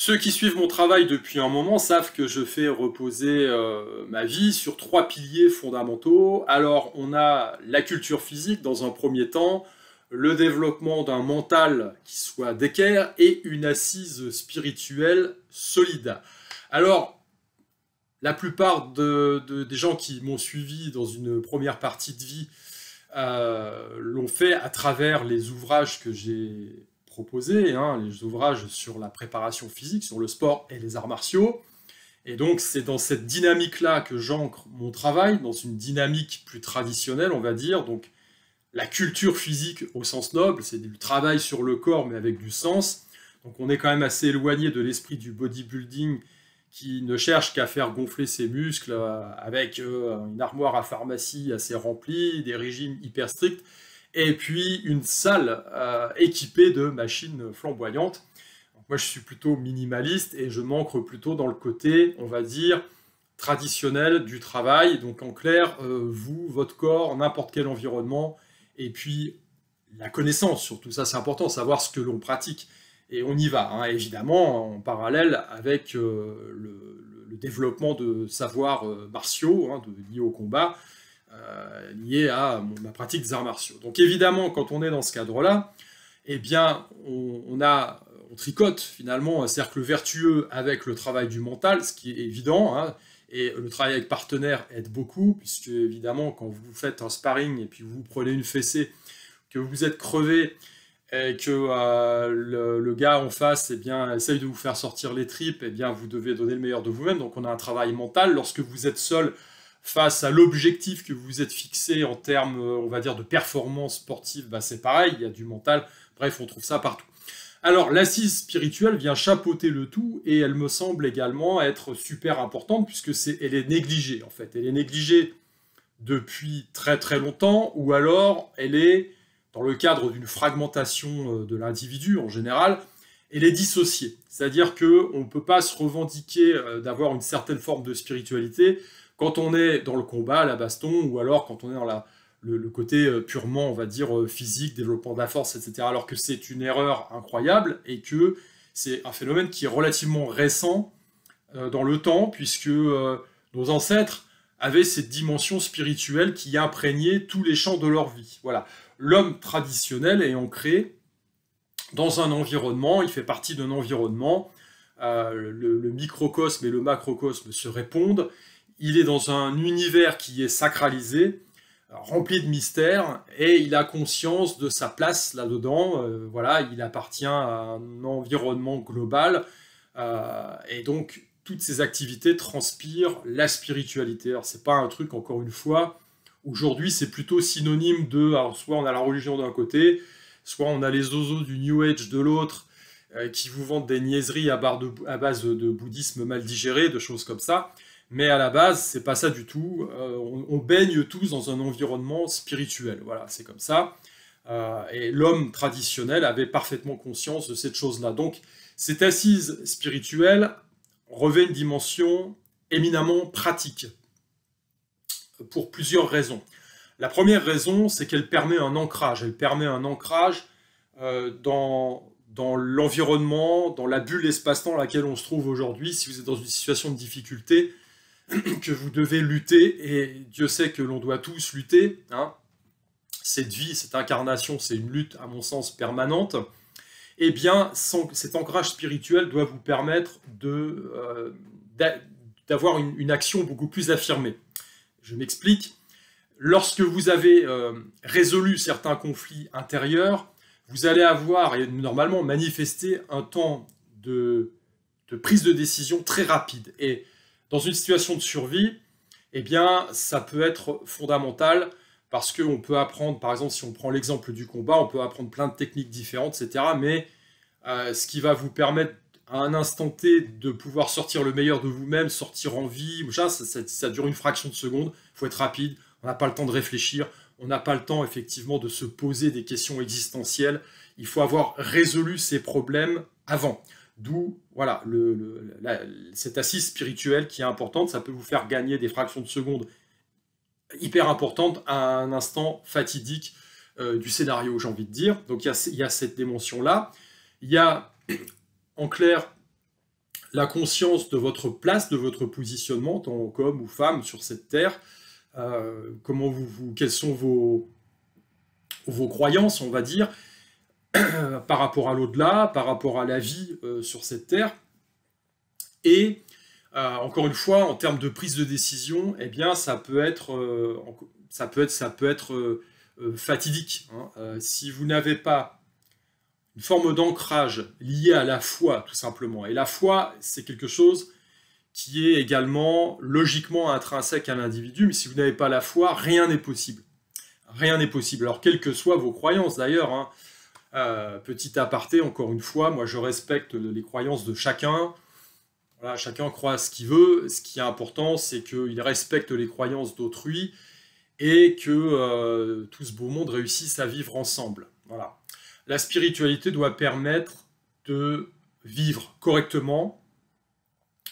Ceux qui suivent mon travail depuis un moment savent que je fais reposer ma vie sur trois piliers fondamentaux. Alors, on a la culture physique dans un premier temps, le développement d'un mental qui soit d'équerre et une assise spirituelle solide. Alors, la plupart des gens qui m'ont suivi dans une première partie de vie l'ont fait à travers les ouvrages que j'ai proposés, hein, les ouvrages sur la préparation physique, sur le sport et les arts martiaux. Et donc c'est dans cette dynamique-là que j'ancre mon travail, dans une dynamique plus traditionnelle, on va dire. Donc la culture physique au sens noble, c'est du travail sur le corps mais avec du sens. Donc on est quand même assez éloigné de l'esprit du bodybuilding qui ne cherche qu'à faire gonfler ses muscles avec une armoire à pharmacie assez remplie, des régimes hyper stricts, et puis une salle équipée de machines flamboyantes. Donc moi, je suis plutôt minimaliste et je m'ancre plutôt dans le côté, on va dire, traditionnel du travail. Donc en clair, vous, votre corps, n'importe quel environnement, et puis la connaissance, surtout ça c'est important, savoir ce que l'on pratique. Et on y va, hein, évidemment, en parallèle avec le développement de savoirs martiaux, hein, liés au combat, liés à ma pratique des arts martiaux. Donc évidemment, quand on est dans ce cadre-là, eh bien, on tricote finalement un cercle vertueux avec le travail du mental, ce qui est évident, hein, et le travail avec partenaire aide beaucoup, puisque évidemment, quand vous faites un sparring et puis vous prenez une fessée, que vous êtes crevé, et que le gars en face eh bien, essaye de vous faire sortir les tripes, eh bien, vous devez donner le meilleur de vous-même. Donc on a un travail mental. Lorsque vous êtes seul face à l'objectif que vous êtes fixé en termes, on va dire, de performance sportive, bah, c'est pareil, il y a du mental. Bref, on trouve ça partout. Alors, l'assise spirituelle vient chapeauter le tout et elle me semble également être super importante puisque elle est négligée, en fait. Elle est négligée depuis très très longtemps ou alors elle est dans le cadre d'une fragmentation de l'individu en général, elle est dissociée. C'est-à-dire qu'on ne peut pas se revendiquer d'avoir une certaine forme de spiritualité quand on est dans le combat, la baston, ou alors quand on est dans le côté purement, on va dire, physique, développement de la force, etc. Alors que c'est une erreur incroyable et que c'est un phénomène qui est relativement récent dans le temps, puisque nos ancêtres avaient cette dimension spirituelle qui imprégnait tous les champs de leur vie. Voilà. L'homme traditionnel est ancré dans un environnement, il fait partie d'un environnement, le microcosme et le macrocosme se répondent, il est dans un univers qui est sacralisé, rempli de mystères, et il a conscience de sa place là-dedans, voilà, il appartient à un environnement global, et donc toutes ces activités transpirent la spiritualité. Alors c'est pas un truc, encore une fois, aujourd'hui, c'est plutôt synonyme de... Alors, soit on a la religion d'un côté, soit on a les zozos du New Age de l'autre, qui vous vendent des niaiseries à base de bouddhisme mal digéré, de choses comme ça. Mais à la base, c'est pas ça du tout. On baigne tous dans un environnement spirituel. Voilà, c'est comme ça. Et l'homme traditionnel avait parfaitement conscience de cette chose-là. Donc, cette assise spirituelle revêt une dimension éminemment pratique, pour plusieurs raisons. La première raison, c'est qu'elle permet un ancrage. Elle permet un ancrage dans l'environnement, dans la bulle espace-temps dans laquelle on se trouve aujourd'hui. Si vous êtes dans une situation de difficulté, que vous devez lutter, et Dieu sait que l'on doit tous lutter, hein. Cette vie, cette incarnation, c'est une lutte, à mon sens, permanente. Eh bien, cet ancrage spirituel doit vous permettre d'avoir une action beaucoup plus affirmée. Je m'explique. Lorsque vous avez résolu certains conflits intérieurs, vous allez avoir, et normalement manifester, un temps de prise de décision très rapide. Et dans une situation de survie, eh bien, ça peut être fondamental parce qu'on peut apprendre, par exemple, si on prend l'exemple du combat, on peut apprendre plein de techniques différentes, etc. Mais ce qui va vous permettre à un instant T de pouvoir sortir le meilleur de vous-même, sortir en vie, ça dure une fraction de seconde, il faut être rapide, on n'a pas le temps de réfléchir, on n'a pas le temps effectivement de se poser des questions existentielles, il faut avoir résolu ces problèmes avant. D'où voilà, cette assise spirituelle qui est importante, ça peut vous faire gagner des fractions de secondes hyper importantes à un instant fatidique du scénario, j'ai envie de dire. Donc il y a cette dimension-là. Il y a, en clair, la conscience de votre place, de votre positionnement en tant qu'homme ou femme sur cette terre, quelles sont vos croyances, on va dire, par rapport à l'au-delà, par rapport à la vie sur cette terre. Et encore une fois, en termes de prise de décision, eh bien, ça peut être fatidique. Hein. Si vous n'avez pas une forme d'ancrage liée à la foi, tout simplement. Et la foi, c'est quelque chose qui est également logiquement intrinsèque à l'individu, mais si vous n'avez pas la foi, rien n'est possible. Rien n'est possible. Alors, quelles que soient vos croyances, d'ailleurs, hein, petit aparté, encore une fois, moi, je respecte les croyances de chacun. Voilà, chacun croit ce qu'il veut. Ce qui est important, c'est qu'il respecte les croyances d'autrui et que tout ce beau monde réussisse à vivre ensemble. Voilà. La spiritualité doit permettre de vivre correctement,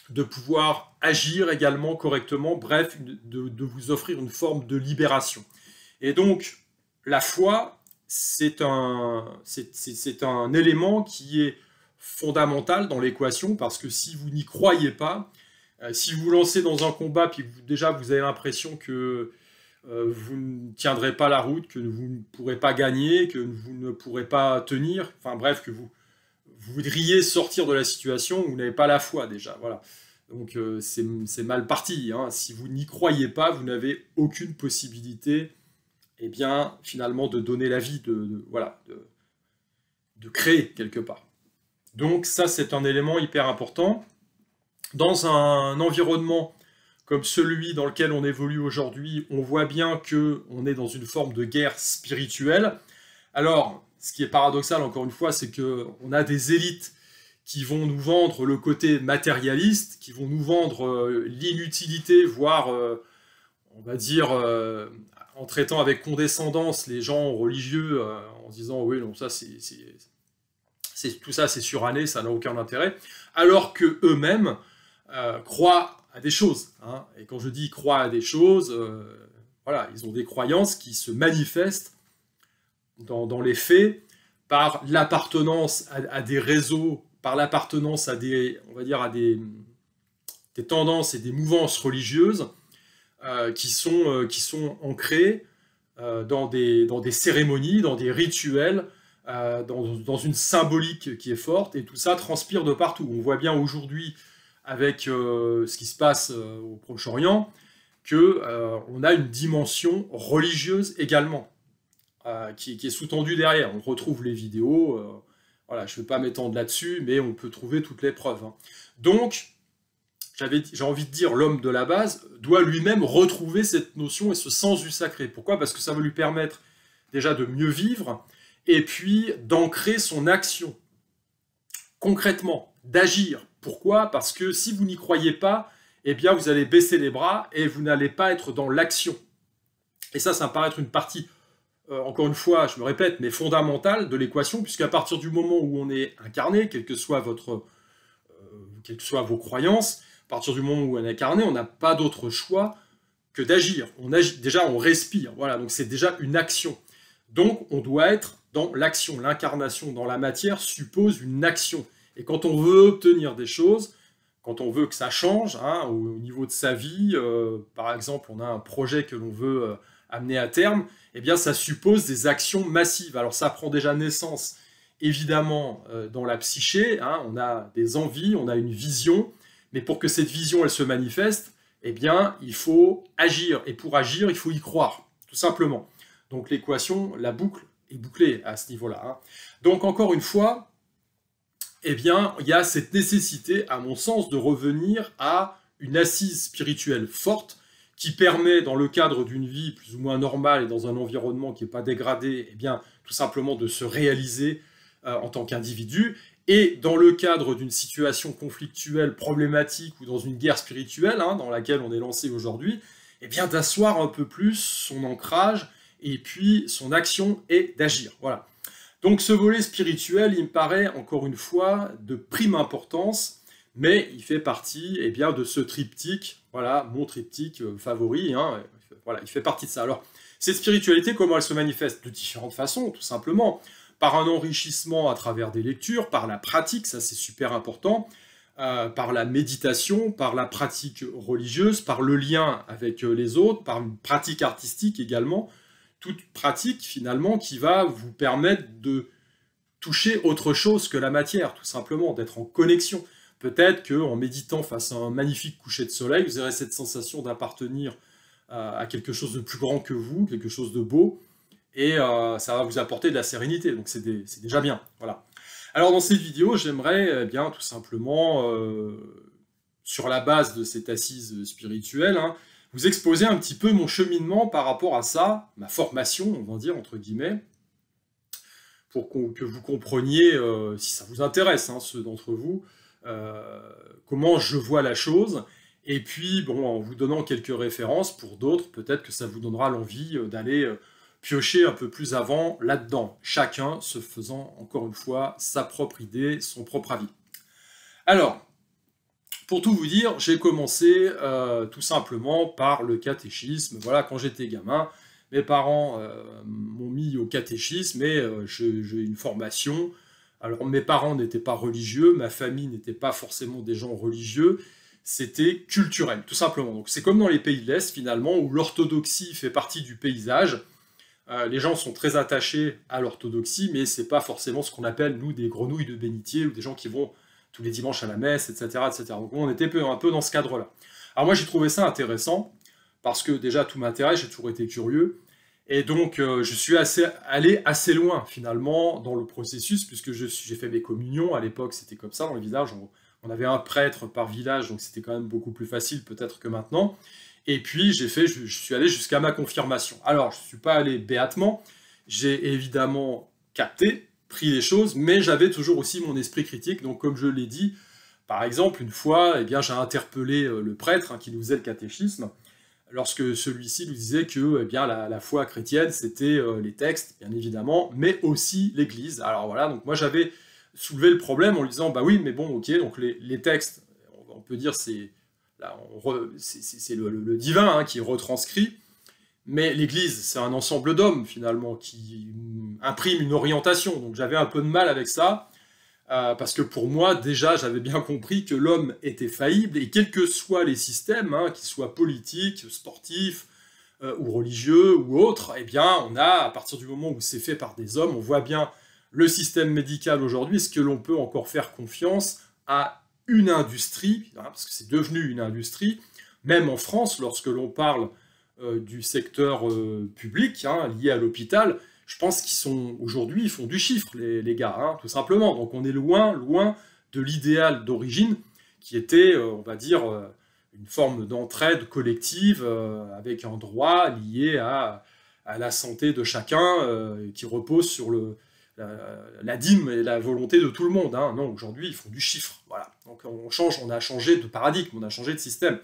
de pouvoir agir également correctement, bref, de vous offrir une forme de libération. Et donc, la foi, c'est un élément qui est fondamental dans l'équation, parce que si vous n'y croyez pas, si vous vous lancez dans un combat, puis déjà vous avez l'impression que vous ne tiendrez pas la route, que vous ne pourrez pas gagner, que vous ne pourrez pas tenir, enfin bref, que vous voudriez sortir de la situation, vous n'avez pas la foi déjà, voilà. Donc c'est mal parti, hein. Si vous n'y croyez pas, vous n'avez aucune possibilité, eh bien, finalement, de donner la vie, de créer quelque part. Donc ça, c'est un élément hyper important. Dans un environnement comme celui dans lequel on évolue aujourd'hui, on voit bien qu'on est dans une forme de guerre spirituelle. Alors, ce qui est paradoxal, encore une fois, c'est qu'on a des élites qui vont nous vendre le côté matérialiste, qui vont nous vendre l'inutilité, voire, on va dire, en traitant avec condescendance les gens religieux, en disant « oui, non, ça, tout ça, c'est suranné, ça n'a aucun intérêt », alors qu'eux-mêmes croient à des choses. Hein. Et quand je dis croient à des choses, voilà, ils ont des croyances qui se manifestent dans les faits par l'appartenance à des réseaux, par l'appartenance à des, on va dire, à des tendances et des mouvances religieuses qui sont ancrées dans des cérémonies, dans des rituels, dans une symbolique qui est forte, et tout ça transpire de partout. On voit bien aujourd'hui, avec ce qui se passe au Proche-Orient, qu'on a une dimension religieuse également, qui est sous-tendue derrière. On retrouve les vidéos, voilà, je ne vais pas m'étendre là-dessus, mais on peut trouver toutes les preuves. Hein. Donc, j'ai envie de dire, l'homme de la base doit lui-même retrouver cette notion et ce sens du sacré. Pourquoi? Parce que ça va lui permettre déjà de mieux vivre, et puis d'ancrer son action, concrètement, d'agir. Pourquoi? Parce que si vous n'y croyez pas, eh bien vous allez baisser les bras et vous n'allez pas être dans l'action. Et ça me paraît être une partie, encore une fois, je me répète, mais fondamentale de l'équation, puisqu'à partir du moment où on est incarné, quelles que soient vos croyances, à partir du moment où on est incarné, on n'a pas d'autre choix que d'agir. Déjà, on respire, voilà, donc c'est déjà une action. Donc, on doit être dans l'action. L'incarnation dans la matière suppose une action. Et quand on veut obtenir des choses, quand on veut que ça change, hein, au niveau de sa vie, par exemple, on a un projet que l'on veut amener à terme, eh bien, ça suppose des actions massives. Alors, ça prend déjà naissance, évidemment, dans la psyché. Hein, on a des envies, on a une vision, mais pour que cette vision, elle se manifeste, eh bien, il faut agir. Et pour agir, il faut y croire, tout simplement. Donc, l'équation, la boucle est bouclée à ce niveau-là. Hein. Donc, encore une fois, eh bien, il y a cette nécessité, à mon sens, de revenir à une assise spirituelle forte qui permet, dans le cadre d'une vie plus ou moins normale et dans un environnement qui n'est pas dégradé, eh bien, tout simplement de se réaliser en tant qu'individu. Et dans le cadre d'une situation conflictuelle, problématique ou dans une guerre spirituelle, hein, dans laquelle on est lancé aujourd'hui, eh bien, d'asseoir un peu plus son ancrage et puis son action et d'agir. Voilà. Donc ce volet spirituel, il me paraît, encore une fois, de prime importance, mais il fait partie eh bien, de ce triptyque, voilà, mon triptyque favori, hein, voilà, il fait partie de ça. Alors, cette spiritualité, comment elle se manifeste? De différentes façons, tout simplement. Par un enrichissement à travers des lectures, par la pratique, ça c'est super important, par la méditation, par la pratique religieuse, par le lien avec les autres, par une pratique artistique également, toute pratique finalement qui va vous permettre de toucher autre chose que la matière, tout simplement, d'être en connexion. Peut-être qu'en méditant face à un magnifique coucher de soleil, vous aurez cette sensation d'appartenir à quelque chose de plus grand que vous, quelque chose de beau, et ça va vous apporter de la sérénité, donc c'est déjà bien. Voilà. Alors dans cette vidéo, j'aimerais bien tout simplement, sur la base de cette assise spirituelle, hein, vous exposer un petit peu mon cheminement par rapport à ça, ma formation, on va dire, entre guillemets, pour que vous compreniez, si ça vous intéresse, hein, ceux d'entre vous, comment je vois la chose, et puis, bon, en vous donnant quelques références, pour d'autres, peut-être que ça vous donnera l'envie d'aller piocher un peu plus avant là-dedans, chacun se faisant, encore une fois, sa propre idée, son propre avis. Alors, pour tout vous dire, j'ai commencé tout simplement par le catéchisme. Voilà, quand j'étais gamin, mes parents m'ont mis au catéchisme et j'ai une formation. Alors, mes parents n'étaient pas religieux, ma famille n'était pas forcément des gens religieux, c'était culturel, tout simplement. Donc, c'est comme dans les pays de l'Est, finalement, où l'orthodoxie fait partie du paysage. Les gens sont très attachés à l'orthodoxie, mais c'est pas forcément ce qu'on appelle, nous, des grenouilles de bénitier, ou des gens qui vont tous les dimanches à la messe, etc. etc. Donc on était un peu dans ce cadre-là. Alors moi, j'ai trouvé ça intéressant, parce que déjà, tout m'intéresse, j'ai toujours été curieux, et donc je suis allé assez loin, finalement, dans le processus, puisque j'ai fait mes communions, à l'époque, c'était comme ça, dans le village, on avait un prêtre par village, donc c'était quand même beaucoup plus facile, peut-être que maintenant. Et puis, je suis allé jusqu'à ma confirmation. Alors, je ne suis pas allé béatement, j'ai évidemment capté, pris les choses, mais j'avais toujours aussi mon esprit critique. Donc, comme je l'ai dit, par exemple, une fois, eh bien, j'ai interpellé le prêtre qui nous faisait le catéchisme, lorsque celui-ci nous disait que eh bien, la foi chrétienne, c'était les textes, bien évidemment, mais aussi l'Église. Alors voilà, donc moi, j'avais soulevé le problème en lui disant, bah oui, mais bon, ok, donc les textes, on peut dire, c'est le divin qui est retranscrit, mais l'Église, c'est un ensemble d'hommes, finalement, qui imprime une orientation. Donc j'avais un peu de mal avec ça, parce que pour moi, déjà, j'avais bien compris que l'homme était faillible, et quels que soient les systèmes, qu'ils soient politiques, sportifs, ou religieux, ou autres, eh bien, on a, à partir du moment où c'est fait par des hommes, on voit bien le système médical aujourd'hui, est-ce que l'on peut encore faire confiance à une industrie, parce que c'est devenu une industrie, même en France, lorsque l'on parle du secteur public, lié à l'hôpital, je pense qu'ils sont, aujourd'hui, ils font du chiffre, les gars, tout simplement. Donc on est loin, loin de l'idéal d'origine, qui était, on va dire, une forme d'entraide collective, avec un droit lié à la santé de chacun, qui repose sur la dîme et la volonté de tout le monde. Non, aujourd'hui, ils font du chiffre. Voilà. Donc on a changé de paradigme, on a changé de système.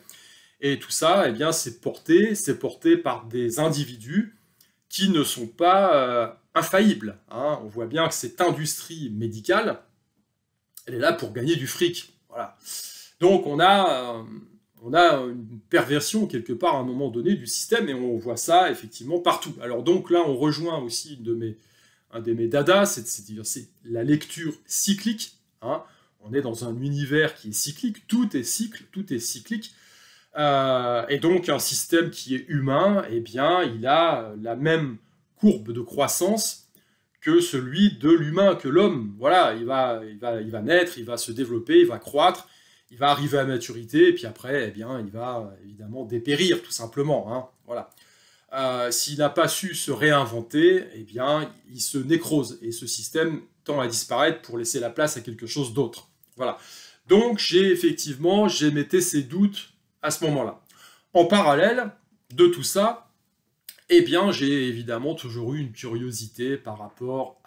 Et tout ça, eh bien, c'est porté par des individus qui ne sont pas infaillibles. On voit bien que cette industrie médicale, elle est là pour gagner du fric. Voilà. Donc on a une perversion quelque part à un moment donné du système, et on voit ça effectivement partout. Alors donc là, on rejoint aussi un de mes dadas, c'est la lecture cyclique. On est dans un univers qui est cyclique, tout est cycle, tout est cyclique. Et donc un système qui est humain, eh bien, il a la même courbe de croissance que celui de l'humain, que l'homme. Voilà, il va naître, il va se développer, il va croître, il va arriver à maturité, et puis après, eh bien, il va évidemment dépérir, tout simplement. Voilà. S'il n'a pas su se réinventer, eh bien, il se nécrose, et ce système tend à disparaître pour laisser la place à quelque chose d'autre. Voilà. Donc, j'émettais ces doutes à ce moment-là. En parallèle de tout ça, eh bien, j'ai évidemment toujours eu une curiosité par rapport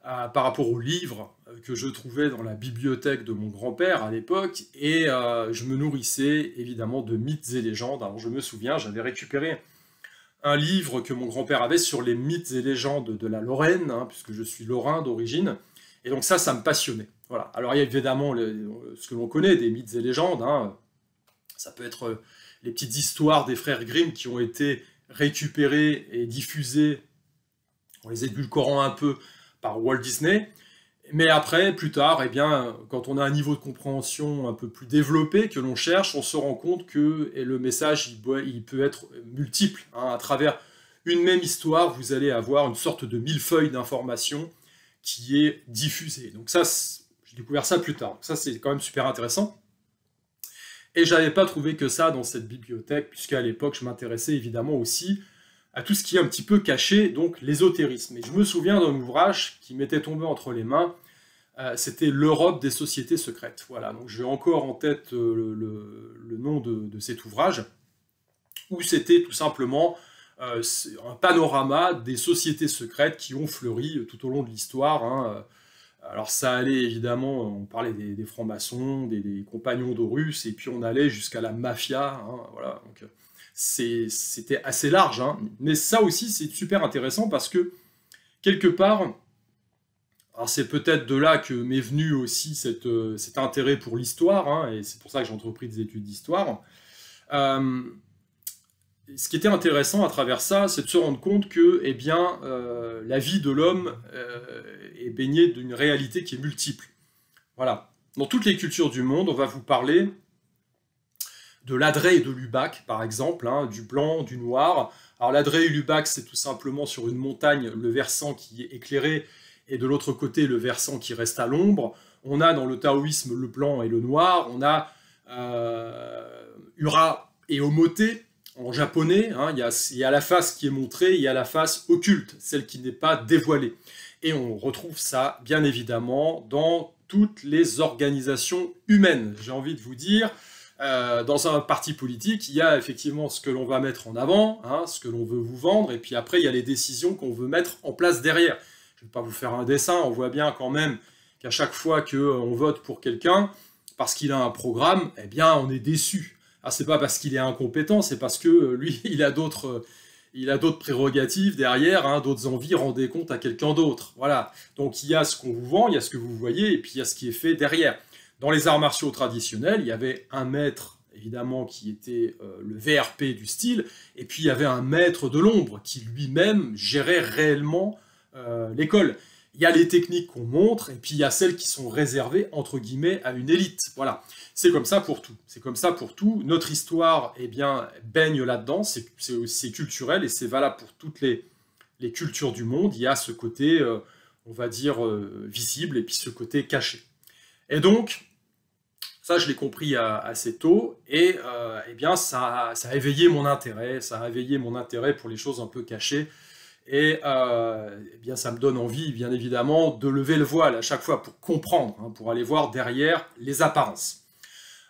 aux livres que je trouvais dans la bibliothèque de mon grand-père à l'époque, et je me nourrissais évidemment de mythes et légendes. Alors, je me souviens, j'avais récupéré un livre que mon grand-père avait sur les mythes et légendes de la Lorraine, puisque je suis lorrain d'origine, et donc ça me passionnait. Voilà. Alors, il y a évidemment ce que l'on connaît des mythes et légendes. Ça peut être les petites histoires des frères Grimm qui ont été récupérées et diffusées en les édulcorant un peu par Walt Disney. Mais après, plus tard, eh bien, quand on a un niveau de compréhension un peu plus développé que l'on cherche, on se rend compte que le message, il peut être multiple, hein. À travers une même histoire, vous allez avoir une sorte de millefeuille d'informations qui est diffusée. Donc ça, j'ai découvert ça plus tard. Donc ça, c'est quand même super intéressant. Et j'avais pas trouvé que ça dans cette bibliothèque, puisqu'à l'époque, je m'intéressais évidemment aussi à tout ce qui est un petit peu caché, donc l'ésotérisme. Et je me souviens d'un ouvrage qui m'était tombé entre les mains, c'était l'Europe des sociétés secrètes. Voilà, donc j'ai encore en tête le nom de cet ouvrage, où c'était tout simplement un panorama des sociétés secrètes qui ont fleuri tout au long de l'histoire, hein. Alors ça allait évidemment, on parlait des francs-maçons, des compagnons d'Horus, et puis on allait jusqu'à la mafia, hein, voilà, donc c'était assez large, hein. Mais ça aussi c'est super intéressant parce que, quelque part, alors c'est peut-être de là que m'est venu aussi cet intérêt pour l'histoire, hein, et c'est pour ça que j'ai entrepris des études d'histoire. Euh, Ce qui était intéressant à travers ça, c'est de se rendre compte que, eh bien, la vie de l'homme est baignée d'une réalité qui est multiple. Voilà. Dans toutes les cultures du monde, on va vous parler de l'Adré et de l'Ubac, par exemple, hein, du blanc, du noir. Alors l'Adré et l'Ubac, c'est tout simplement sur une montagne, le versant qui est éclairé, et de l'autre côté, le versant qui reste à l'ombre. On a dans le taoïsme le blanc et le noir. On a Ura et Omote, en japonais, hein, il y a la face qui est montrée, il y a la face occulte, celle qui n'est pas dévoilée. Et on retrouve ça, bien évidemment, dans toutes les organisations humaines. J'ai envie de vous dire, dans un parti politique, il y a effectivement ce que l'on va mettre en avant, hein, ce que l'on veut vous vendre, et puis après, il y a les décisions qu'on veut mettre en place derrière. Je ne vais pas vous faire un dessin, on voit bien quand même qu'à chaque fois qu'on vote pour quelqu'un, parce qu'il a un programme, eh bien, on est déçu. Alors, c'est pas parce qu'il est incompétent, c'est parce que lui, il a d'autres prérogatives derrière, hein, d'autres envies, rendez compte à quelqu'un d'autre. Voilà. Donc, il y a ce qu'on vous vend, il y a ce que vous voyez, et puis il y a ce qui est fait derrière. Dans les arts martiaux traditionnels, il y avait un maître, évidemment, qui était le VRP du style, et puis il y avait un maître de l'ombre, qui lui-même gérait réellement l'école. Il y a les techniques qu'on montre, et puis il y a celles qui sont réservées, entre guillemets, à une élite. Voilà. C'est comme ça pour tout. C'est comme ça pour tout. Notre histoire, eh bien, baigne là-dedans. C'est culturel et c'est valable pour toutes les cultures du monde. Il y a ce côté, on va dire, visible et puis ce côté caché. Et donc, ça, je l'ai compris assez tôt. Et eh bien, ça a éveillé mon intérêt. Ça a éveillé mon intérêt pour les choses un peu cachées. Et eh bien, ça me donne envie, bien évidemment, de lever le voile à chaque fois pour comprendre, hein, pour aller voir derrière les apparences.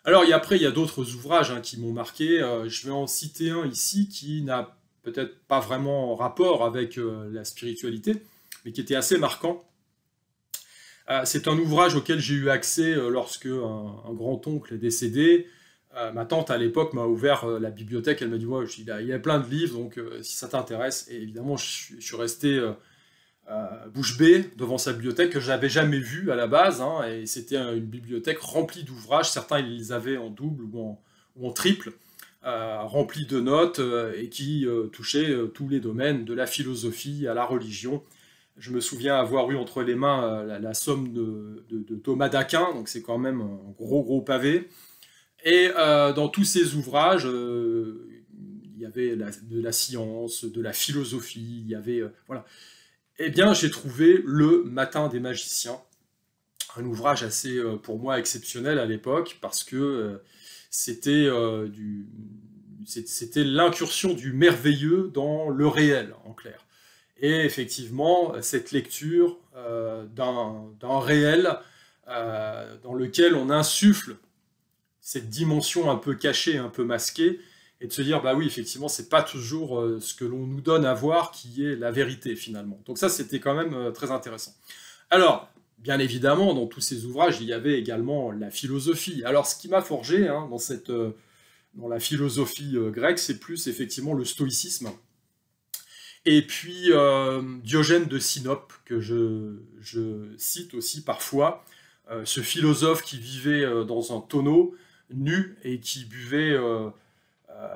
Alors, après, il y a d'autres ouvrages, hein, qui m'ont marqué. Je vais en citer un ici qui n'a peut-être pas vraiment rapport avec la spiritualité, mais qui était assez marquant. C'est un ouvrage auquel j'ai eu accès lorsque un grand-oncle est décédé. Ma tante, à l'époque, m'a ouvert la bibliothèque. Elle m'a dit ouais, il y a plein de livres, donc si ça t'intéresse. Et évidemment, je suis resté bouche bée devant sa bibliothèque que je n'avais jamais vue à la base, hein, et c'était une bibliothèque remplie d'ouvrages. Certains, ils les avaient en double ou en triple, remplis de notes, et qui touchaient tous les domaines, de la philosophie à la religion. Je me souviens avoir eu entre les mains la somme de Thomas d'Aquin, donc c'est quand même un gros pavé. Et dans tous ces ouvrages, il y avait de la science, de la philosophie, il y avait... voilà. Eh bien, j'ai trouvé Le Matin des magiciens, un ouvrage assez, pour moi, exceptionnel à l'époque, parce que c'était l'incursion du merveilleux dans le réel, en clair. Et effectivement, cette lecture d'un réel dans lequel on insuffle cette dimension un peu cachée, un peu masquée, et de se dire, bah oui, effectivement, c'est pas toujours ce que l'on nous donne à voir qui est la vérité, finalement. Donc ça, c'était quand même très intéressant. Alors, bien évidemment, dans tous ces ouvrages, il y avait également la philosophie. Alors, ce qui m'a forgé, hein, dans la philosophie grecque, c'est plus, effectivement, le stoïcisme. Et puis, Diogène de Sinope, que je cite aussi parfois, ce philosophe qui vivait dans un tonneau, nu, et qui buvait...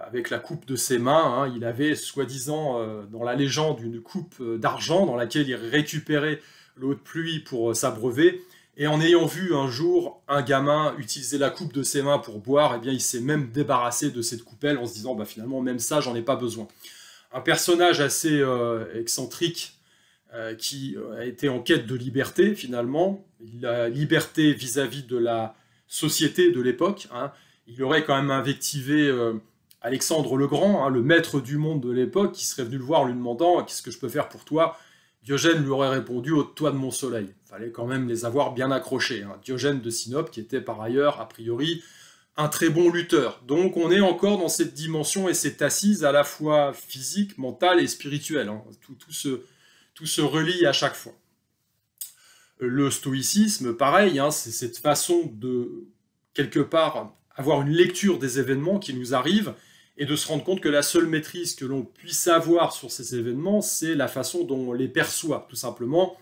avec la coupe de ses mains, hein. Il avait, soi-disant, dans la légende, une coupe d'argent dans laquelle il récupérait l'eau de pluie pour s'abreuver. Et en ayant vu un jour un gamin utiliser la coupe de ses mains pour boire, eh bien, il s'est même débarrassé de cette coupelle en se disant bah, finalement, même ça, j'en ai pas besoin. Un personnage assez excentrique qui a été en quête de liberté, finalement. La liberté vis-à-vis de la société de l'époque. Hein. Il aurait quand même invectivé Alexandre le Grand, hein, le maître du monde de l'époque, qui serait venu le voir en lui demandant « Qu'est-ce que je peux faire pour toi ?» Diogène lui aurait répondu « Ôte-toi de mon soleil ». Il fallait quand même les avoir bien accrochés. Hein. Diogène de Sinope, qui était par ailleurs, a priori, un très bon lutteur. Donc on est encore dans cette dimension et cette assise à la fois physique, mentale et spirituelle. Hein. Tout se relie à chaque fois. Le stoïcisme, pareil, hein, c'est cette façon de, quelque part, avoir une lecture des événements qui nous arrivent et de se rendre compte que la seule maîtrise que l'on puisse avoir sur ces événements, c'est la façon dont on les perçoit, tout simplement,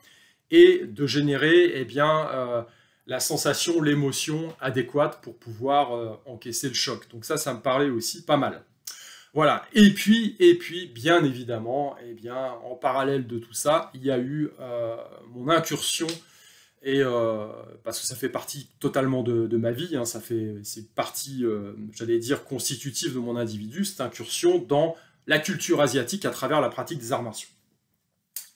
et de générer eh bien, la sensation, l'émotion adéquate pour pouvoir encaisser le choc. Donc ça me parlait aussi pas mal. Voilà. Et puis bien évidemment, eh bien, en parallèle de tout ça, il y a eu mon incursion, et parce que ça fait partie totalement de ma vie, hein, c'est partie, j'allais dire, constitutive de mon individu, cette incursion dans la culture asiatique à travers la pratique des arts martiaux.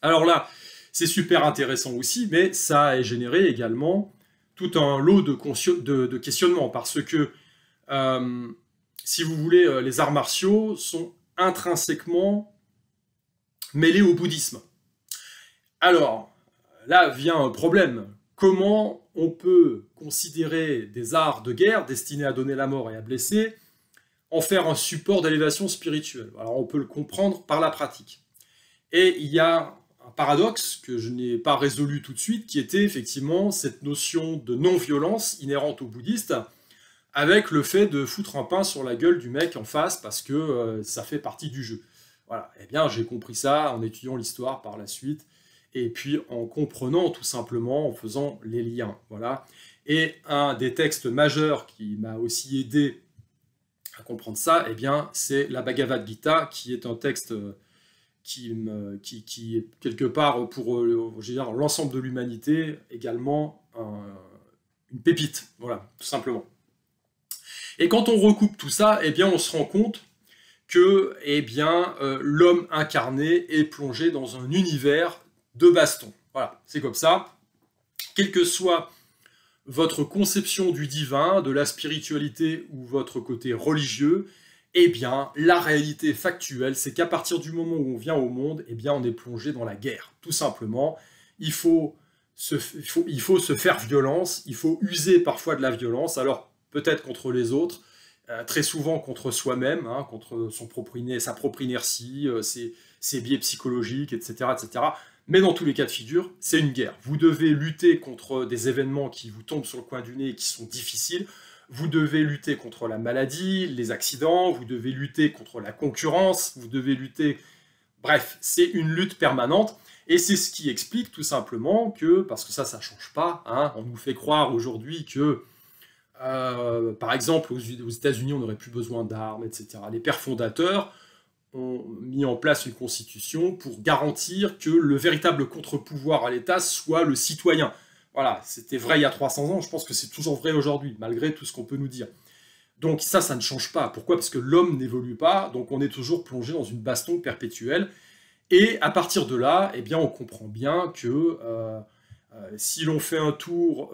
Alors là, c'est super intéressant aussi, mais ça a généré également tout un lot de questionnements, parce que, si vous voulez, les arts martiaux sont intrinsèquement mêlés au bouddhisme. Alors, là vient un problème. Comment on peut considérer des arts de guerre destinés à donner la mort et à blesser, en faire un support d'élévation spirituelle? Alors, on peut le comprendre par la pratique. Et il y a un paradoxe que je n'ai pas résolu tout de suite, qui était effectivement cette notion de non-violence inhérente aux bouddhistes, avec le fait de foutre un pain sur la gueule du mec en face parce que ça fait partie du jeu. Voilà. Eh bien, j'ai compris ça en étudiant l'histoire par la suite, et puis en comprenant tout simplement, en faisant les liens. Voilà. Et un des textes majeurs qui m'a aussi aidé à comprendre ça, eh bien, c'est la Bhagavad Gita, qui est un texte qui est quelque part pour l'ensemble de l'humanité également une pépite. Voilà, tout simplement. Et quand on recoupe tout ça, eh bien, on se rend compte que eh bien, l'homme incarné est plongé dans un univers de baston. Voilà, c'est comme ça. Quelle que soit votre conception du divin, de la spiritualité ou votre côté religieux, eh bien, la réalité factuelle, c'est qu'à partir du moment où on vient au monde, eh bien, on est plongé dans la guerre. Tout simplement, il faut se faire violence, il faut user parfois de la violence, alors peut-être contre les autres, très souvent contre soi-même, hein, contre sa propre inertie, ses biais psychologiques, etc., etc. Mais dans tous les cas de figure, c'est une guerre. Vous devez lutter contre des événements qui vous tombent sur le coin du nez et qui sont difficiles. Vous devez lutter contre la maladie, les accidents, vous devez lutter contre la concurrence, vous devez lutter... Bref, c'est une lutte permanente. Et c'est ce qui explique tout simplement que, parce que ça ne change pas, hein, on nous fait croire aujourd'hui que par exemple, aux États-Unis, on n'aurait plus besoin d'armes, etc. Les pères fondateurs ont mis en place une constitution pour garantir que le véritable contre-pouvoir à l'État soit le citoyen. Voilà, c'était vrai il y a 300 ans, je pense que c'est toujours vrai aujourd'hui, malgré tout ce qu'on peut nous dire. Donc ça ne change pas. Pourquoi? Parce que l'homme n'évolue pas, donc on est toujours plongé dans une baston perpétuelle. Et à partir de là, eh bien, on comprend bien que... si l'on fait un tour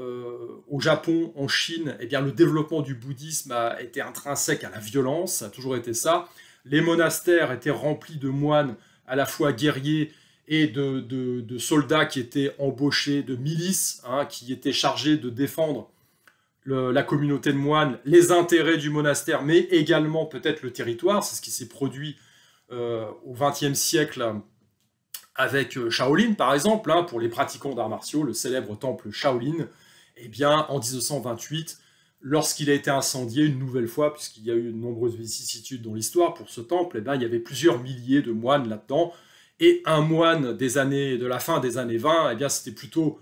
au Japon, en Chine, eh bien, le développement du bouddhisme a été intrinsèque à la violence, ça a toujours été ça. Les monastères étaient remplis de moines à la fois guerriers et de soldats qui étaient embauchés, de milices, hein, qui étaient chargés de défendre la communauté de moines, les intérêts du monastère, mais également peut-être le territoire. C'est ce qui s'est produit au XXe siècle avec Shaolin, par exemple, hein, pour les pratiquants d'arts martiaux, le célèbre temple Shaolin. Eh bien, en 1928, lorsqu'il a été incendié une nouvelle fois, puisqu'il y a eu de nombreuses vicissitudes dans l'histoire pour ce temple, eh bien, il y avait plusieurs milliers de moines là-dedans. Et un moine de la fin des années 20, eh bien, c'était plutôt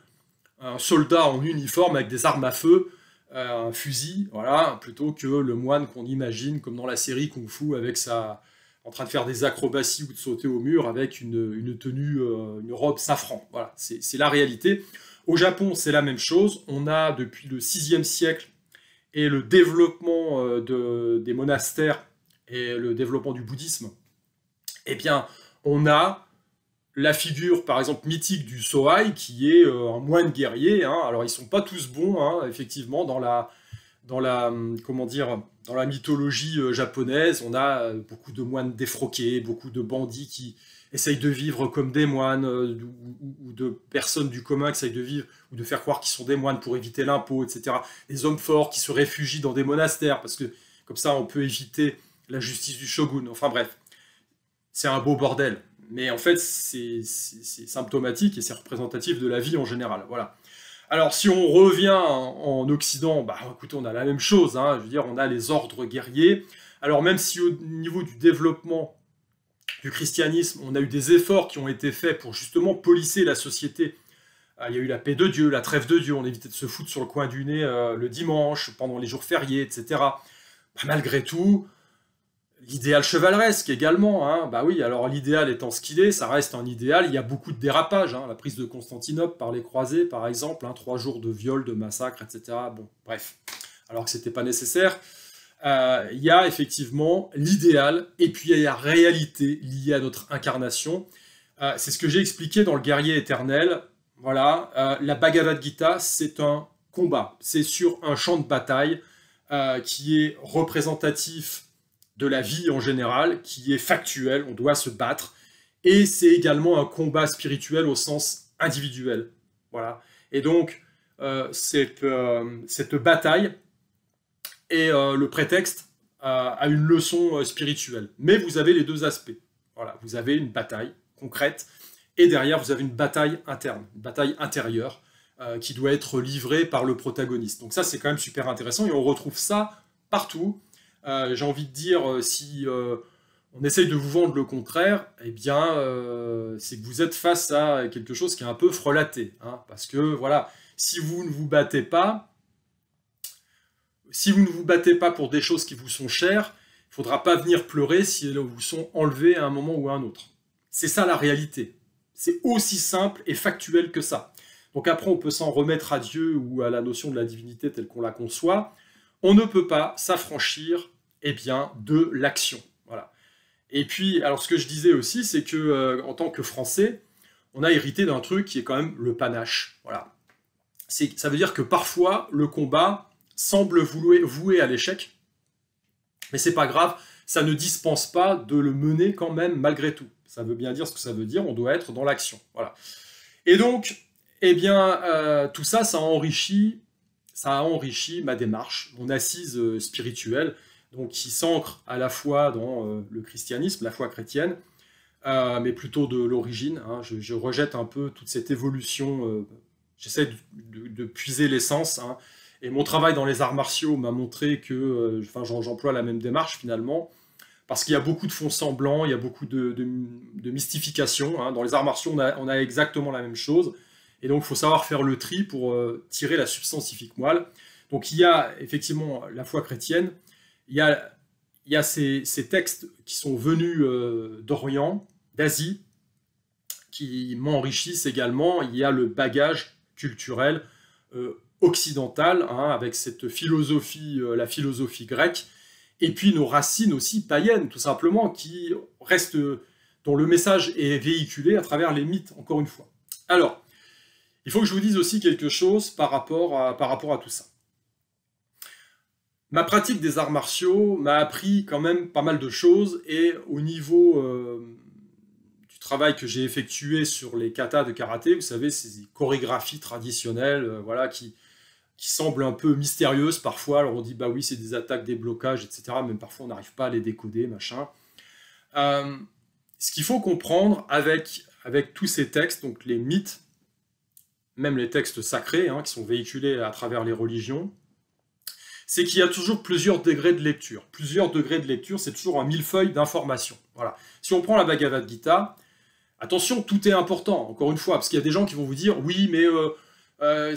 un soldat en uniforme avec des armes à feu, un fusil, voilà, plutôt que le moine qu'on imagine, comme dans la série Kung Fu, avec sa en train de faire des acrobaties ou de sauter au mur avec une tenue, une robe safran. Voilà, c'est la réalité. Au Japon, c'est la même chose. On a depuis le 6e siècle et le développement des monastères et le développement du bouddhisme, eh bien, on a la figure, par exemple, mythique du Sohai, qui est un moine guerrier. Hein. Alors, ils sont pas tous bons, hein, effectivement, comment dire, dans la mythologie japonaise. On a beaucoup de moines défroqués, beaucoup de bandits qui essayent de vivre comme des moines, ou de personnes du commun qui essayent de vivre, ou de faire croire qu'ils sont des moines pour éviter l'impôt, etc. Des hommes forts qui se réfugient dans des monastères, parce que comme ça, on peut éviter la justice du shogun. Enfin bref, c'est un beau bordel. Mais en fait, c'est symptomatique et c'est représentatif de la vie en général. Voilà. Alors, si on revient en Occident, bah, écoutez, on a la même chose. Hein, je veux dire, on a les ordres guerriers. Alors, même si au niveau du développement du christianisme, on a eu des efforts qui ont été faits pour justement polisser la société. Il y a eu la paix de Dieu, la trêve de Dieu, on évitait de se foutre sur le coin du nez le dimanche, pendant les jours fériés, etc. Bah, malgré tout, l'idéal chevaleresque également, hein. Bah oui, alors l'idéal étant ce qu'il est, ça reste un idéal, il y a beaucoup de dérapages, hein. La prise de Constantinople par les croisés, par exemple, hein, 3 jours de viol, de massacre, etc. Bon, bref, alors que c'était pas nécessaire. Il y a effectivement l'idéal, et puis il y a la réalité liée à notre incarnation. C'est ce que j'ai expliqué dans le Guerrier éternel. Voilà, la Bhagavad Gita, c'est un combat, c'est sur un champ de bataille qui est représentatif de la vie en général, qui est factuel, on doit se battre, et c'est également un combat spirituel au sens individuel. Voilà. Et donc, cette bataille est le prétexte à une leçon spirituelle. Mais vous avez les deux aspects. Voilà. Vous avez une bataille concrète, et derrière, vous avez une bataille interne, une bataille intérieure, qui doit être livrée par le protagoniste. Donc ça, c'est quand même super intéressant, et on retrouve ça partout. J'ai envie de dire, si on essaye de vous vendre le contraire, eh bien, c'est que vous êtes face à quelque chose qui est un peu frelaté. Hein, parce que, voilà, si vous ne vous battez pas pour des choses qui vous sont chères, il ne faudra pas venir pleurer si elles vous sont enlevées à un moment ou à un autre. C'est ça la réalité. C'est aussi simple et factuel que ça. Donc après, on peut s'en remettre à Dieu ou à la notion de la divinité telle qu'on la conçoit. On ne peut pas s'affranchir, eh bien, de l'action. Voilà. Et puis, alors ce que je disais aussi, c'est que en tant que Français, on a hérité d'un truc qui est quand même le panache. Voilà. Ça veut dire que parfois, le combat semble voué à l'échec, mais c'est pas grave, ça ne dispense pas de le mener quand même malgré tout. Ça veut bien dire ce que ça veut dire, on doit être dans l'action. Voilà. Et donc, eh bien, tout ça, ça a enrichi ma démarche, mon assise spirituelle, donc qui s'ancre à la fois dans le christianisme, la foi chrétienne, mais plutôt de l'origine. Hein. Je rejette un peu toute cette évolution, j'essaie de puiser l'essence, hein. Et mon travail dans les arts martiaux m'a montré que j'emploie la même démarche finalement, parce qu'il y a beaucoup de fond semblant, il y a beaucoup de mystification. Hein. Dans les arts martiaux, on a exactement la même chose. Et donc, il faut savoir faire le tri pour tirer la substantifique moelle. Donc, il y a effectivement la foi chrétienne, il y a ces textes qui sont venus d'Orient, d'Asie, qui m'enrichissent également. Il y a le bagage culturel occidental, hein, avec cette philosophie, la philosophie grecque, et puis nos racines aussi païennes, tout simplement, qui restent, dont le message est véhiculé à travers les mythes, encore une fois. Alors, il faut que je vous dise aussi quelque chose par rapport à tout ça. Ma pratique des arts martiaux m'a appris quand même pas mal de choses, et au niveau du travail que j'ai effectué sur les katas de karaté, vous savez, ces chorégraphies traditionnelles, voilà, qui semblent un peu mystérieuses parfois. Alors on dit, bah oui, c'est des attaques, des blocages, etc. Même parfois on n'arrive pas à les décoder, machin. Ce qu'il faut comprendre avec tous ces textes, donc les mythes, même les textes sacrés, hein, qui sont véhiculés à travers les religions, c'est qu'il y a toujours plusieurs degrés de lecture. Plusieurs degrés de lecture, c'est toujours un millefeuille d'informations. Voilà. Si on prend la Bhagavad Gita, attention, tout est important, encore une fois, parce qu'il y a des gens qui vont vous dire, oui, mais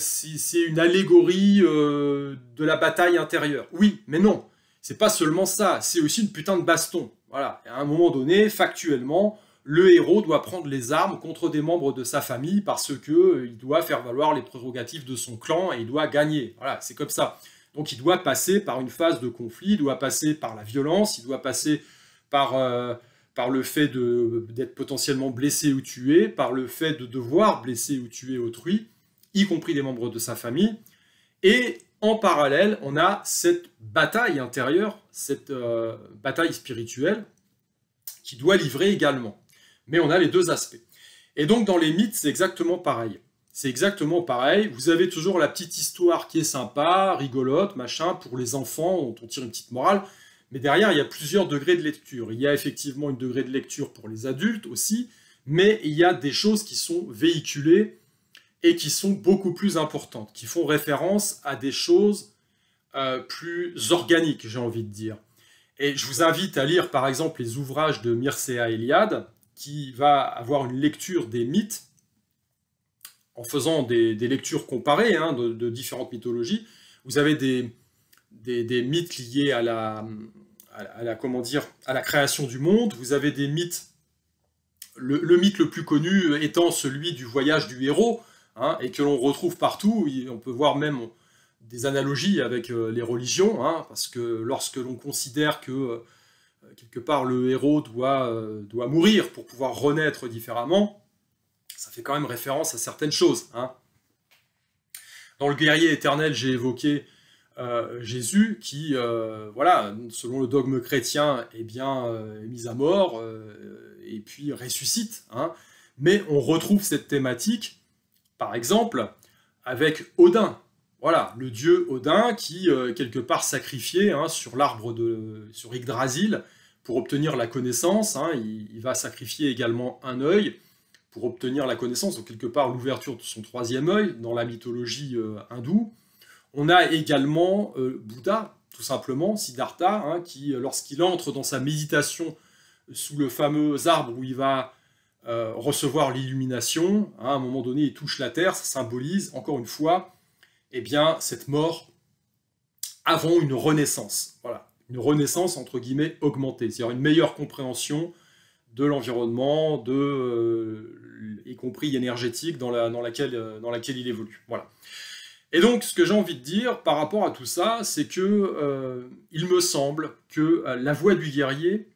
c'est une allégorie de la bataille intérieure. Oui, mais non, c'est pas seulement ça, c'est aussi une putain de baston. Voilà. Et à un moment donné, factuellement, le héros doit prendre les armes contre des membres de sa famille parce qu'il doit faire valoir les prérogatives de son clan et il doit gagner. Voilà, c'est comme ça. Donc il doit passer par une phase de conflit, il doit passer par la violence, il doit passer par le fait d'être potentiellement blessé ou tué, par le fait de devoir blesser ou tuer autrui, y compris des membres de sa famille. Et en parallèle, on a cette bataille intérieure, cette bataille spirituelle, qui doit livrer également. Mais on a les deux aspects. Et donc dans les mythes, c'est exactement pareil. C'est exactement pareil. Vous avez toujours la petite histoire qui est sympa, rigolote, machin, pour les enfants, dont on tire une petite morale. Mais derrière, il y a plusieurs degrés de lecture. Il y a effectivement une degré de lecture pour les adultes aussi, mais il y a des choses qui sont véhiculées et qui sont beaucoup plus importantes, qui font référence à des choses plus organiques, j'ai envie de dire. Et je vous invite à lire, par exemple, les ouvrages de Mircea Eliade, qui va avoir une lecture des mythes, en faisant des lectures comparées de différentes mythologies. Vous avez des mythes liés à la création du monde. Vous avez des mythes, le mythe le plus connu étant celui du voyage du héros, et que l'on retrouve partout. On peut voir même des analogies avec les religions, parce que lorsque l'on considère que quelque part le héros doit mourir pour pouvoir renaître différemment, ça fait quand même référence à certaines choses. Dans le guerrier éternel, j'ai évoqué Jésus qui, selon le dogme chrétien, est mis à mort et puis ressuscite. Mais on retrouve cette thématique, par exemple, avec Odin. Voilà, le dieu Odin qui, quelque part, sacrifié sur Yggdrasil pour obtenir la connaissance. Il va sacrifier également un œil pour obtenir la connaissance, donc quelque part l'ouverture de son troisième œil dans la mythologie hindoue. On a également Bouddha, tout simplement, Siddhartha, qui, lorsqu'il entre dans sa méditation sous le fameux arbre où il va recevoir l'illumination, à un moment donné, il touche la terre, ça symbolise, encore une fois, cette mort avant une renaissance. Voilà, une renaissance, entre guillemets, augmentée, c'est-à-dire une meilleure compréhension de l'environnement, y compris énergétique, dans laquelle il évolue. Voilà. Et donc, ce que j'ai envie de dire par rapport à tout ça, c'est que il me semble que la voie du guerrier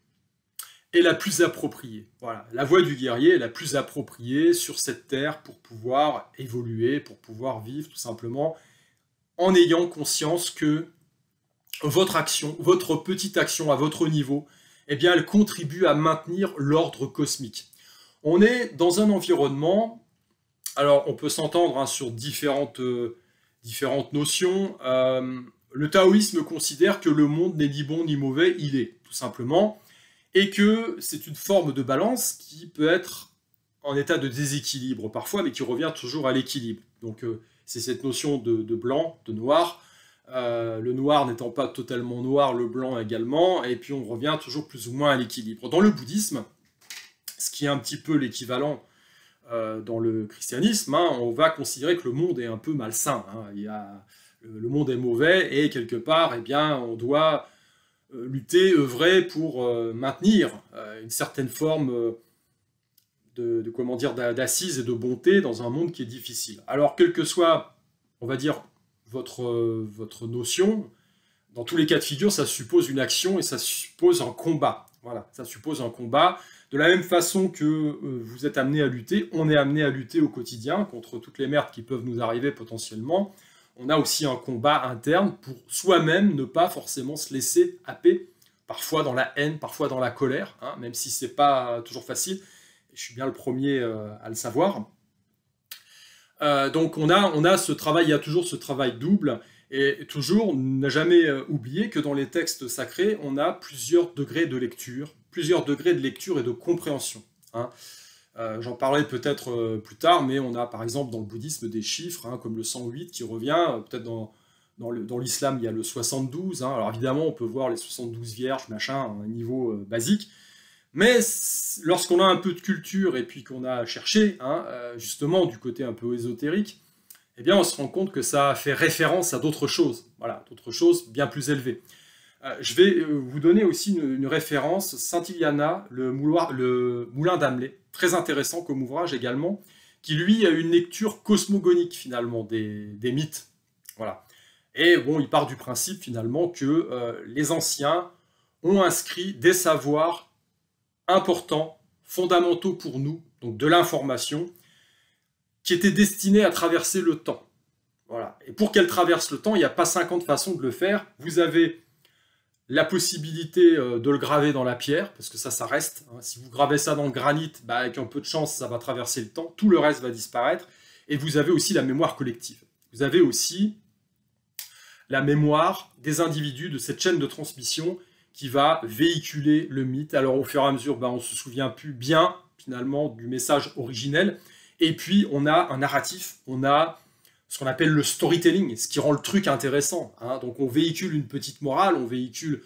est la plus appropriée. Voilà, la voie du guerrier est la plus appropriée sur cette terre pour pouvoir évoluer, pour pouvoir vivre, tout simplement, en ayant conscience que votre action, votre petite action à votre niveau, elle contribue à maintenir l'ordre cosmique. On est dans un environnement, alors on peut s'entendre sur différentes notions. Le taoïsme considère que le monde n'est ni bon ni mauvais, il est, tout simplement, et que c'est une forme de balance qui peut être en état de déséquilibre parfois, mais qui revient toujours à l'équilibre. Donc c'est cette notion de blanc, de noir, le noir n'étant pas totalement noir, le blanc également, et puis on revient toujours plus ou moins à l'équilibre. Dans le bouddhisme, ce qui est un petit peu l'équivalent dans le christianisme, on va considérer que le monde est un peu malsain. Le monde est mauvais, et quelque part, on doit lutter, œuvrer pour maintenir une certaine forme d'assise et de bonté dans un monde qui est difficile. Alors, quelle que soit, on va dire, votre notion, dans tous les cas de figure, ça suppose une action et ça suppose un combat. Voilà, ça suppose un combat. De la même façon que vous êtes amené à lutter, on est amené à lutter au quotidien contre toutes les merdes qui peuvent nous arriver potentiellement. On a aussi un combat interne pour soi-même ne pas forcément se laisser happer, parfois dans la haine, parfois dans la colère, même si c'est pas toujours facile. Je suis bien le premier à le savoir. Donc on a ce travail, il y a toujours ce travail double, et toujours, on n'a jamais oublié que dans les textes sacrés, on a plusieurs degrés de lecture et de compréhension. J'en parlerai peut-être plus tard, mais on a par exemple dans le bouddhisme des chiffres, comme le 108 qui revient, peut-être dans l'islam il y a le 72, alors évidemment on peut voir les 72 vierges, machin, à un niveau basique, mais lorsqu'on a un peu de culture et puis qu'on a cherché, justement du côté un peu ésotérique, on se rend compte que ça fait référence à d'autres choses, voilà, d'autres choses bien plus élevées. Je vais vous donner aussi une référence, Saint-Iliana, le Moulin d'Amelais, très intéressant comme ouvrage également, qui lui a une lecture cosmogonique finalement des mythes. Voilà. Et bon, il part du principe finalement que les anciens ont inscrit des savoirs importants, fondamentaux pour nous, donc de l'information, qui étaient destinés à traverser le temps. Voilà. Et pour qu'elle traverse le temps, il n'y a pas 50 façons de le faire. Vous avez la possibilité de le graver dans la pierre, parce que ça reste. Hein. Si vous gravez ça dans le granit, bah, avec un peu de chance, ça va traverser le temps. Tout le reste va disparaître. Et vous avez aussi la mémoire collective. Vous avez aussi la mémoire des individus de cette chaîne de transmission qui va véhiculer le mythe. Alors au fur et à mesure, bah, on ne se souvient plus bien, finalement, du message originel. Et puis, on a un narratif, on a ce qu'on appelle le storytelling, ce qui rend le truc intéressant. Hein. Donc on véhicule une petite morale, on véhicule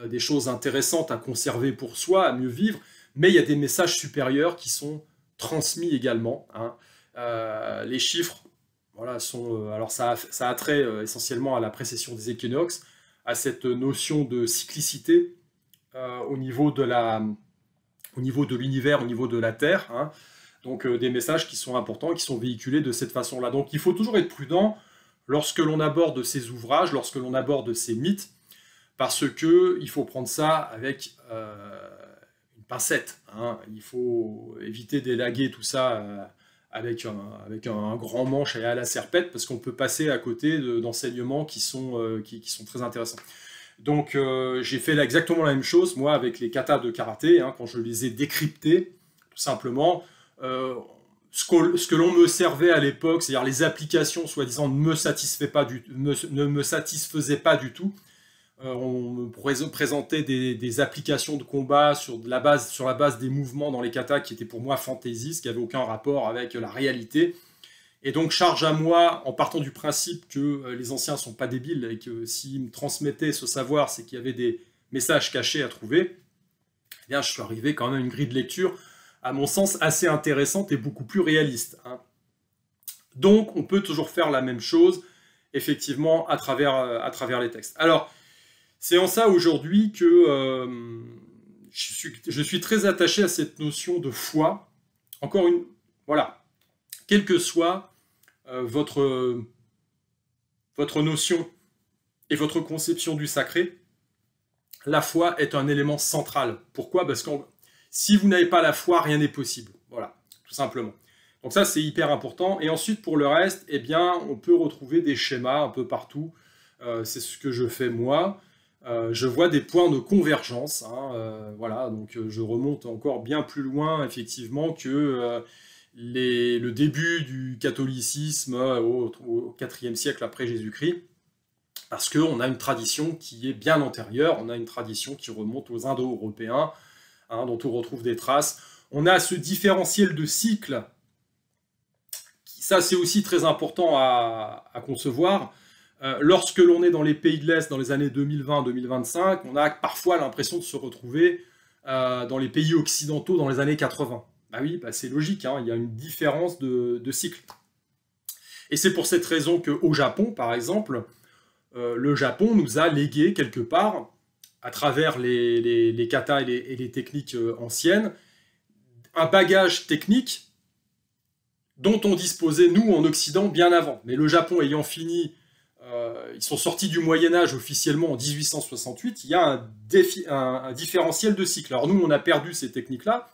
des choses intéressantes à conserver pour soi, à mieux vivre, mais il y a des messages supérieurs qui sont transmis également. Hein. Les chiffres, voilà, sont, alors ça a trait essentiellement à la précession des équinoxes, à cette notion de cyclicité au niveau de l'univers, au niveau de la Terre. Hein. Donc des messages qui sont importants, qui sont véhiculés de cette façon-là. Donc il faut toujours être prudent lorsque l'on aborde ces ouvrages, lorsque l'on aborde ces mythes, parce qu'il faut prendre ça avec une pincette. Hein. Il faut éviter d'élaguer tout ça avec un grand manche et à la serpette, parce qu'on peut passer à côté d'enseignements qui sont très intéressants. Donc j'ai fait exactement la même chose, moi, avec les katas de karaté, hein, quand je les ai décryptés, tout simplement. Ce que l'on me servait à l'époque, c'est-à-dire les applications soi-disant ne me satisfaisaient pas du tout. On me présentait des applications de combat sur la base des mouvements dans les katas qui étaient pour moi fantaisistes, qui n'avaient aucun rapport avec la réalité. Et donc charge à moi, en partant du principe que les anciens ne sont pas débiles et que s'ils me transmettaient ce savoir, c'est qu'il y avait des messages cachés à trouver, eh bien je suis arrivé quand même à une grille de lecture à mon sens, assez intéressante et beaucoup plus réaliste. Hein. Donc, on peut toujours faire la même chose, effectivement, à travers les textes. Alors, c'est en ça, aujourd'hui, que je suis très attaché à cette notion de foi. Encore une... Voilà. Quelle que soit votre notion et votre conception du sacré, la foi est un élément central. Pourquoi ? Parce que si vous n'avez pas la foi, rien n'est possible. Voilà, tout simplement. Donc ça, c'est hyper important. Et ensuite, pour le reste, eh bien, on peut retrouver des schémas un peu partout. C'est ce que je fais moi. Je vois des points de convergence. Hein, voilà, donc je remonte encore bien plus loin, effectivement, que le début du catholicisme au IVe siècle après Jésus-Christ. Parce qu'on a une tradition qui est bien antérieure. On a une tradition qui remonte aux Indo-Européens, hein, dont on retrouve des traces. On a ce différentiel de cycle, ça c'est aussi très important à concevoir. Lorsque l'on est dans les pays de l'Est dans les années 2020-2025, on a parfois l'impression de se retrouver dans les pays occidentaux dans les années 80. Bah oui, bah c'est logique, hein, il y a une différence de cycle. Et c'est pour cette raison qu'au Japon, par exemple, le Japon nous a légué quelque part, à travers les katas et les techniques anciennes, un bagage technique dont on disposait, nous, en Occident, bien avant. Mais le Japon ayant fini, ils sont sortis du Moyen-Âge officiellement en 1868, il y a un différentiel de cycle. Alors nous, on a perdu ces techniques-là,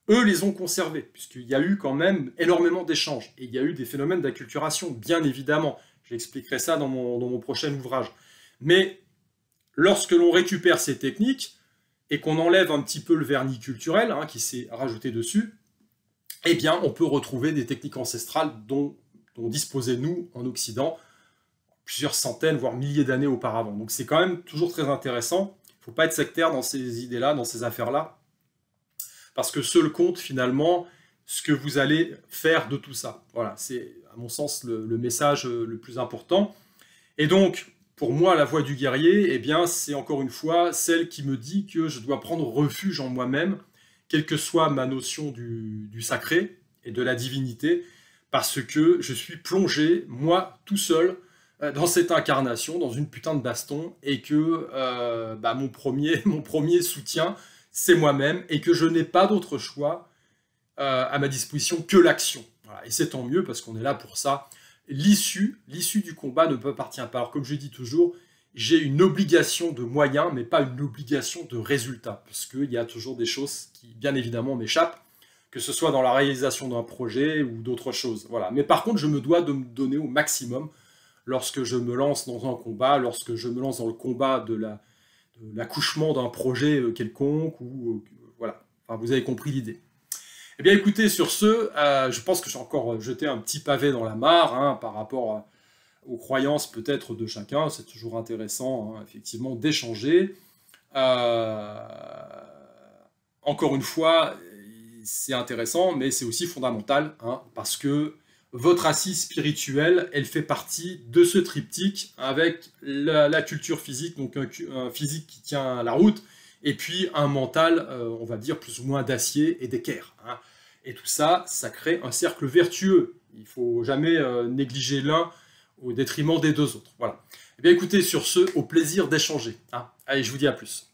eux les ont conservées, puisqu'il y a eu quand même énormément d'échanges. Et il y a eu des phénomènes d'acculturation, bien évidemment. J'expliquerai ça dans mon prochain ouvrage. Mais lorsque l'on récupère ces techniques et qu'on enlève un petit peu le vernis culturel hein, qui s'est rajouté dessus, eh bien, on peut retrouver des techniques ancestrales dont disposaient nous en Occident plusieurs centaines, voire milliers d'années auparavant. Donc c'est quand même toujours très intéressant. Il ne faut pas être sectaire dans ces idées-là, dans ces affaires-là, parce que seul compte finalement ce que vous allez faire de tout ça. Voilà, c'est à mon sens le message le plus important. Et donc, pour moi, la voie du guerrier, eh bien, c'est encore une fois celle qui me dit que je dois prendre refuge en moi-même, quelle que soit ma notion du sacré et de la divinité, parce que je suis plongé, moi, tout seul, dans cette incarnation, dans une putain de baston, et que mon premier soutien, c'est moi-même, et que je n'ai pas d'autre choix à ma disposition que l'action. Voilà. Et c'est tant mieux, parce qu'on est là pour ça. L'issue du combat ne m'appartient pas. Alors, comme je dis toujours, j'ai une obligation de moyens, mais pas une obligation de résultat, parce qu'il y a toujours des choses qui, bien évidemment, m'échappent, que ce soit dans la réalisation d'un projet ou d'autres choses. Voilà. Mais par contre, je me dois de me donner au maximum lorsque je me lance dans un combat, lorsque je me lance dans le combat de l'accouchement d'un projet quelconque, ou voilà. Enfin, vous avez compris l'idée. Eh bien, écoutez, sur ce, je pense que j'ai encore jeté un petit pavé dans la mare, hein, par rapport aux croyances peut-être de chacun. C'est toujours intéressant, hein, effectivement, d'échanger. Encore une fois, c'est intéressant, mais c'est aussi fondamental, hein, parce que votre assise spirituelle, elle fait partie de ce triptyque avec la culture physique, donc un physique qui tient la route, et puis un mental, on va dire, plus ou moins d'acier et d'équerre. Hein. Et tout ça, ça crée un cercle vertueux. Il ne faut jamais négliger l'un au détriment des deux autres. Voilà. Eh bien écoutez, sur ce, au plaisir d'échanger. Hein. Allez, je vous dis à plus.